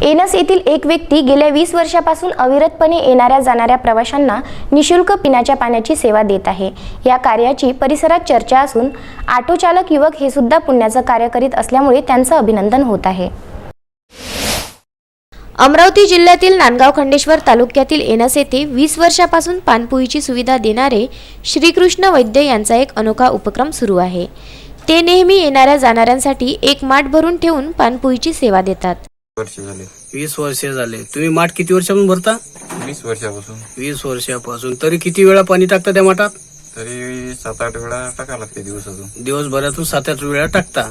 एनस येथील एक व्यक्ती गेल्या 20 वर्षापासून अविरतपणे येणाऱ्या जाणाऱ्या प्रवाशांना निशुल्क पिण्याच्या पाण्याची सेवा देत आहे। या कार्याची परिसरात चर्चा असून ऑटो चालक युवक हे सुद्धा पुण्याचं कार्य करीत असल्यामुळे त्यांचं अभिनंदन होत आहे। अमरावती जिल्ह्यातील नांदगाव खंडेश्वर तालुक्यातील एनस येथे 20 वर्षापासून पानपोईची सुविधा देणारे श्रीकृष्ण वैद्य यांचा एक अनोखा उपक्रम सुरू आहे। ते नेहमी येणाऱ्या जाणाऱ्यांसाठी एक माठ भरून ठेवून पानपोईची सेवा देतात। 20 वर्ष झाले। तुम्ही माठ किती वर्षापासून भरता? 20 वर्षापासून। 20 वर्षापासून। तरी किती वेळा पाणी टाकता त्या माठात? तरी 7-8 वेळा टाकावं लागते दिवसातून। दिवसभरातून 7-8 वेळा टाकता।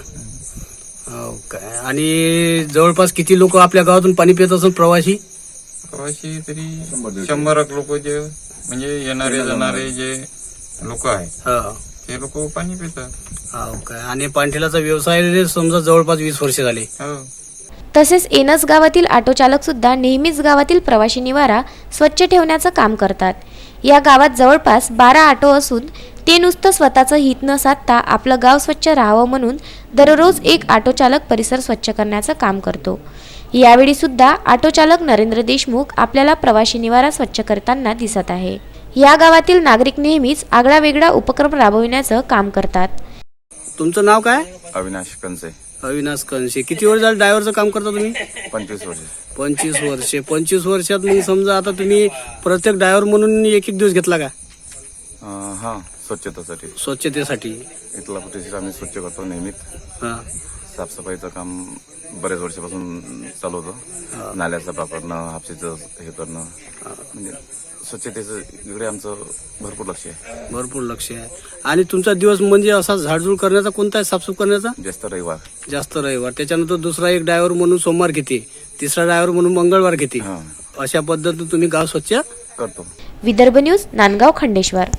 हो काय। आणि जवळपास किती लोक आपल्या गावातून पाणी पित असतात प्रवासी? प्रवासी तरी 100 लोक जे म्हणजे येणारे जाणारे जे लोक आहेत ते लोक पाणी पितात। हो काय। आणि पाणठेलाचा व्यवसाय समजा जवळपास 20 वर्ष झाले। हो। तसेच एनस गावातील ऑटो चालक सुद्धा नेहमीच गावातील प्रवासी निवारा स्वच्छ ठेवण्याचं काम करतात। या गावात जवळपास 12 ऑटो असून ते नुसतं स्वतःचं हित न साधता आपलं गाव स्वच्छ राहावं म्हणून दररोज एक ऑटो चालक परिसर स्वच्छ करण्याचं काम करतो। यावेळी सुद्धा ऑटो चालक नरेंद्र देशमुख आपल्याला प्रवासी निवारा स्वच्छ करताना दिसत आहे। या गावातील नागरिक नेहमीच आगळा वेगळा उपक्रम राबविण्याचं काम करतात। तुमचं नाव काय? अविनाश कंसे। अविनाश कंसे। किती वर्ष झालं ड्रायव्हरचं काम करता तुम्ही? 25 वर्ष। 25 वर्षे। 25 वर्षात मग समजा आता तुम्ही प्रत्येक ड्रायव्हर म्हणून एक दिवस घेतला का? हा, स्वच्छतेसाठी। स्वच्छतेसाठी इथला परिसर आम्ही स्वच्छ करतो नेहमीच। साफसफाईचं काम बरेच वर्षापासून चालू होतं। नाल्याचं वापरणं, हापसीचं हे करणं, म्हणजे स्वच्छतेचं इकडे आमचं भरपूर लक्ष आहे। भरपूर लक्ष आहे। आणि तुमचा दिवस म्हणजे असा झाडझूड करण्याचा कोणता आहे? साफसूफ करण्याचा? जास्त रविवार। त्याच्यानंतर दुसरा एक ड्रायव्हर म्हणून सोमवार घेते, तिसरा ड्रायव्हर म्हणून मंगळवार घेते। अशा पद्धतीने तुम्ही गाव स्वच्छ करतो। विदर्भ न्यूज, नांदगाव खंडेश्वर।